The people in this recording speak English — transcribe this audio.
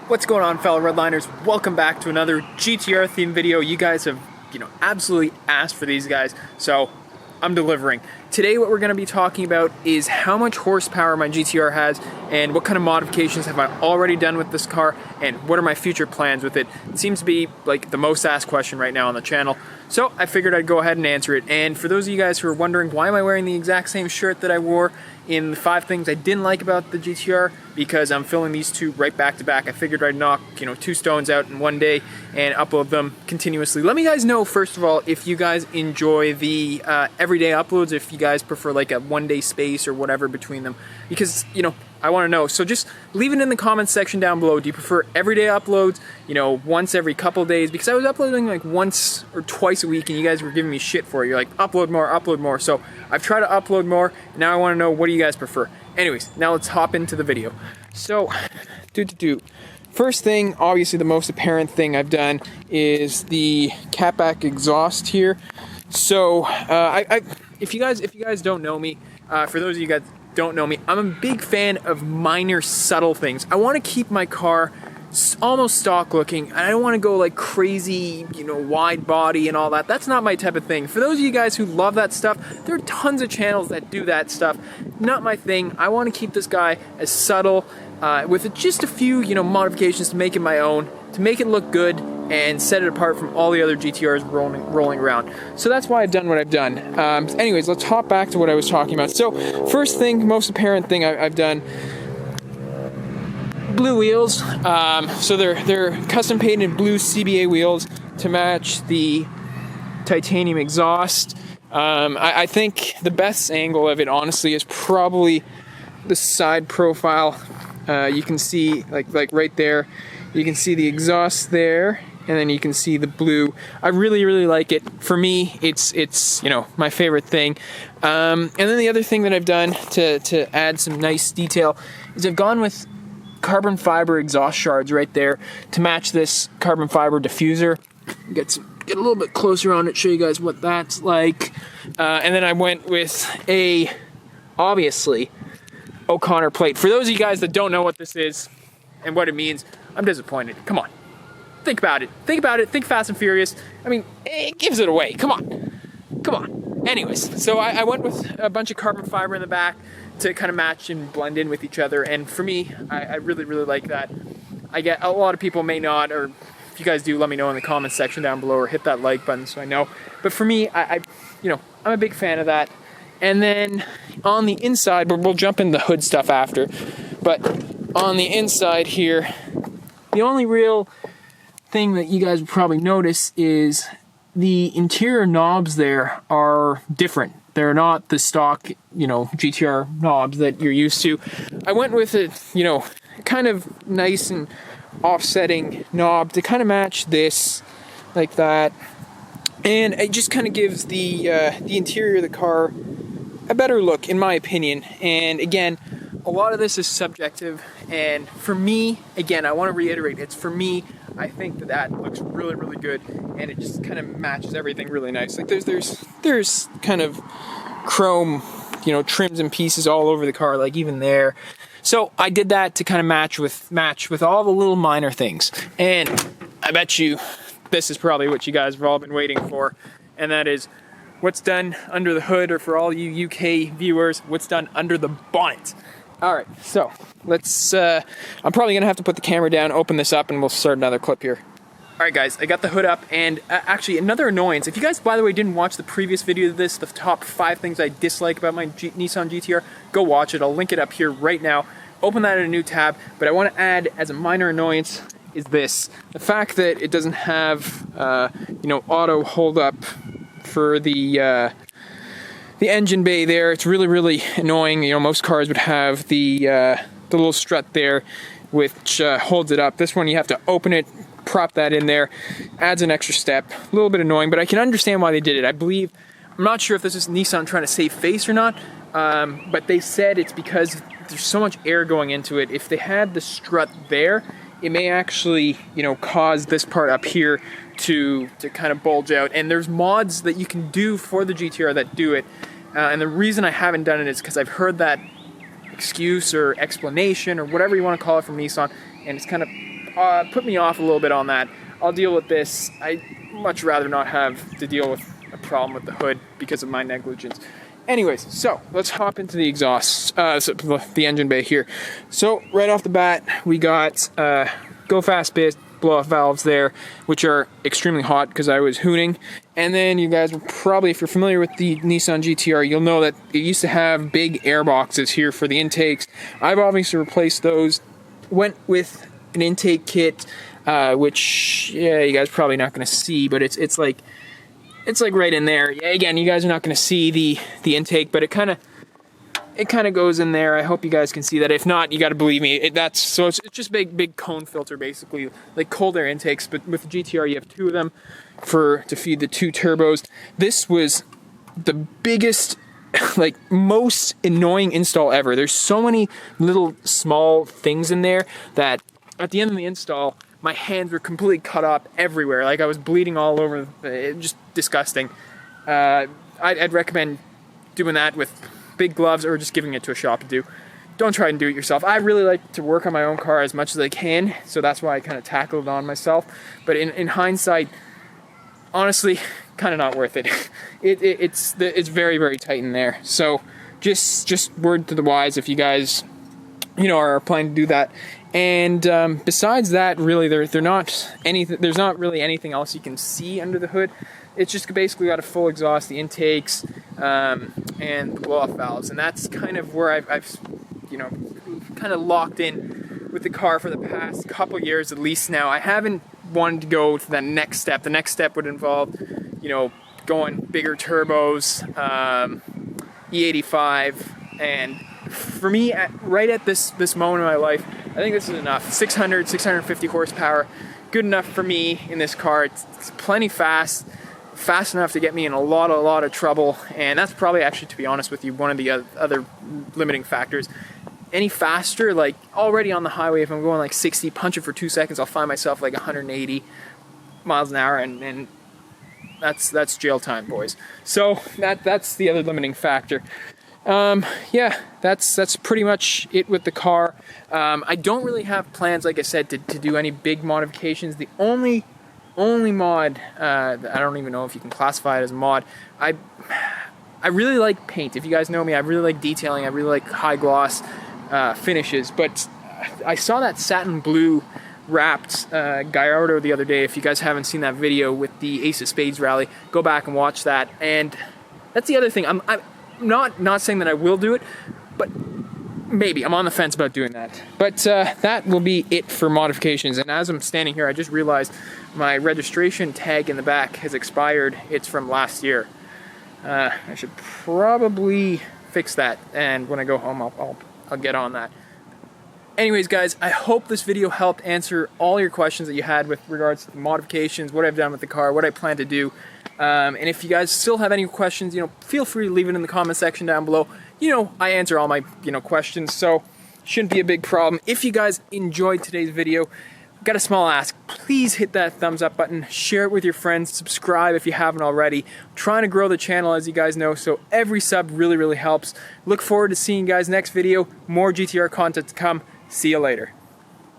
What's going on, fellow Redliners? Welcome back to another GTR themed video. You guys have, absolutely asked for these guys, so I'm delivering. Today what we're going to be talking about is how much horsepower my GTR has and what kind of modifications have I already done with this car and what are my future plans with it. It seems to be like the most asked question right now on the channel, so I figured I'd go ahead and answer it. And for those of you guys who are wondering why am I wearing the exact same shirt that I wore in the 5 things I didn't like about the GTR, because I'm filming these two right back to back. I figured I'd knock 2 stones out in one day and upload them continuously. Let me guys know first of all if you guys enjoy the everyday uploads, if you guys prefer like a 1 day space or whatever between them, because I want to know. So just leave it in the comments section down below. Do you prefer everyday uploads, once every couple days? Because I was uploading like once or twice a week and you guys were giving me shit for it. You're like, upload more, upload more. So I've tried to upload more. Now I want to know, what do you guys prefer? Anyways, now let's hop into the video. So, first thing, obviously the most apparent thing I've done is the catback exhaust here. So, if you guys don't know me, for those of you guys don't know me, I'm a big fan of minor subtle things. I want to keep my car almost stock looking. I don't want to go like crazy, wide body and all that. That's not my type of thing. For those of you guys who love that stuff, there are tons of channels that do that stuff. Not my thing. I want to keep this guy as subtle, with just a few, modifications to make it my own, to make it look good and set it apart from all the other GTRs rolling around. So that's why I've done what I've done. Anyways, let's hop back to what I was talking about. So first thing, most apparent thing I've done, blue wheels. So they're custom painted blue CBA wheels to match the titanium exhaust. I think the best angle of it, honestly, is probably the side profile. You can see like right there, you can see the exhaust there, and then you can see the blue. I really like it. For me, it's my favorite thing. And then the other thing that I've done to add some nice detail is I've gone with carbon fiber exhaust shards right there to match this carbon fiber diffuser. Get a little bit closer on it, show you guys what that's like. And then I went with obviously, O'Connor plate. For those of you guys that don't know what this is and what it means, I'm disappointed. Come on. Think about it. Think Fast and Furious. I mean, it gives it away. Come on. Anyways, so I went with a bunch of carbon fiber in the back to kind of match and blend in with each other. And for me, I really like that. I get a lot of people may not, or if you guys do, let me know in the comments section down below, or hit that like button so I know. But for me, I'm a big fan of that. And then on the inside, but we'll jump in the hood stuff after. But on the inside here, the only real thing that you guys will probably notice is the interior knobs there are different. They're not the stock, GTR knobs that you're used to. I went with a, kind of nice and offsetting knob to kind of match this, like that. And it just kind of gives the interior of the car a better look, in my opinion. And again, a lot of this is subjective. And for me, again, I want to reiterate, it's for me, I think that looks really good, and it just kind of matches everything really nice. Like there's kind of chrome, trims and pieces all over the car, like even there. So I did that to kind of match with all the little minor things. And I bet you this is probably what you guys have all been waiting for, and that is what's done under the hood, or for all you UK viewers, what's done under the bonnet. Alright, so let's, I'm probably going to have to put the camera down, open this up, and we'll start another clip here. Alright guys, I got the hood up, and actually another annoyance, if you guys, by the way, didn't watch the previous video of this, the top 5 things I dislike about my Nissan GTR, go watch it. I'll link it up here right now. Open that in a new tab, but I want to add, as a minor annoyance, is this. The fact that it doesn't have, auto hold up for the engine bay there. It's really annoying. Most cars would have the little strut there, which holds it up. This one, you have to open it, prop that in there. Adds an extra step. A little bit annoying, but I can understand why they did it. I'm not sure if this is Nissan trying to save face or not, but they said it's because there's so much air going into it. If they had the strut there, it may actually, cause this part up here to kind of bulge out. And there's mods that you can do for the GTR that do it. And the reason I haven't done it is because I've heard that excuse or explanation or whatever you want to call it from Nissan, and it's kind of put me off a little bit on that. I'll deal with this. I'd much rather not have to deal with a problem with the hood because of my negligence. Anyways, so let's hop into the exhaust, the engine bay here. So right off the bat, we got go fast bit blow-off valves there, which are extremely hot because I was hooning. And then you guys will probably, if you're familiar with the Nissan GTR, you'll know that it used to have big air boxes here for the intakes. I've obviously replaced those. Went with an intake kit, which, yeah, you guys are probably not going to see, but it's like right in there. Yeah, again, you guys are not going to see the intake, but it kind of goes in there. I hope you guys can see that. If not, you got to believe me. It's just big cone filter, basically, like cold air intakes. But with the GTR, you have two of them to feed the two turbos. This was the biggest, like, most annoying install ever. There's so many little small things in there that at the end of the install, my hands were completely cut up everywhere. Like, I was bleeding all over. Just disgusting. I'd recommend doing that with big gloves or just giving it to a shop to do. Don't try and do it yourself. I really like to work on my own car as much as I can, so that's why I kind of tackled it on myself. But in hindsight, honestly, kind of not worth it. It's very, very tight in there. So just word to the wise if you guys, are planning to do that. And besides that, really, there's not really anything else you can see under the hood. It's just basically got a full exhaust, the intakes, and the blow-off valves, and that's kind of where I've kind of locked in with the car for the past couple years at least. Now I haven't wanted to go to the next step. The next step would involve, going bigger turbos, E85, and for me, right at this moment in my life, I think this is enough. 650 horsepower, good enough for me in this car. It's plenty fast enough to get me in a lot of trouble, and that's probably, actually, to be honest with you, one of the other limiting factors. Any faster, like already on the highway, if I'm going like 60, punch it for 2 seconds, I'll find myself like 180 miles an hour, and that's jail time, boys. So that's the other limiting factor. Yeah, that's pretty much it with the car. I don't really have plans, like I said, to do any big modifications. The only mod, I don't even know if you can classify it as a mod, I really like paint. If you guys know me, I really like detailing. I really like high gloss finishes. But I saw that satin blue wrapped Gallardo the other day. If you guys haven't seen that video with the Ace of Spades rally, go back and watch that. And that's the other thing. I'm not saying that I will do it, but maybe. I'm on the fence about doing that. But that will be it for modifications. And as I'm standing here, I just realized my registration tag in the back has expired. It's from last year. I should probably fix that, and when I go home, I'll get on that. Anyways, guys, I hope this video helped answer all your questions that you had with regards to the modifications, what I've done with the car, what I plan to do. And if you guys still have any questions, feel free to leave it in the comment section down below. I answer all my, questions, so shouldn't be a big problem. If you guys enjoyed today's video, got a small ask. Please hit that thumbs up button, share it with your friends, subscribe if you haven't already. I'm trying to grow the channel, as you guys know, so every sub really helps. Look forward to seeing you guys next video. More GTR content to come. See you later.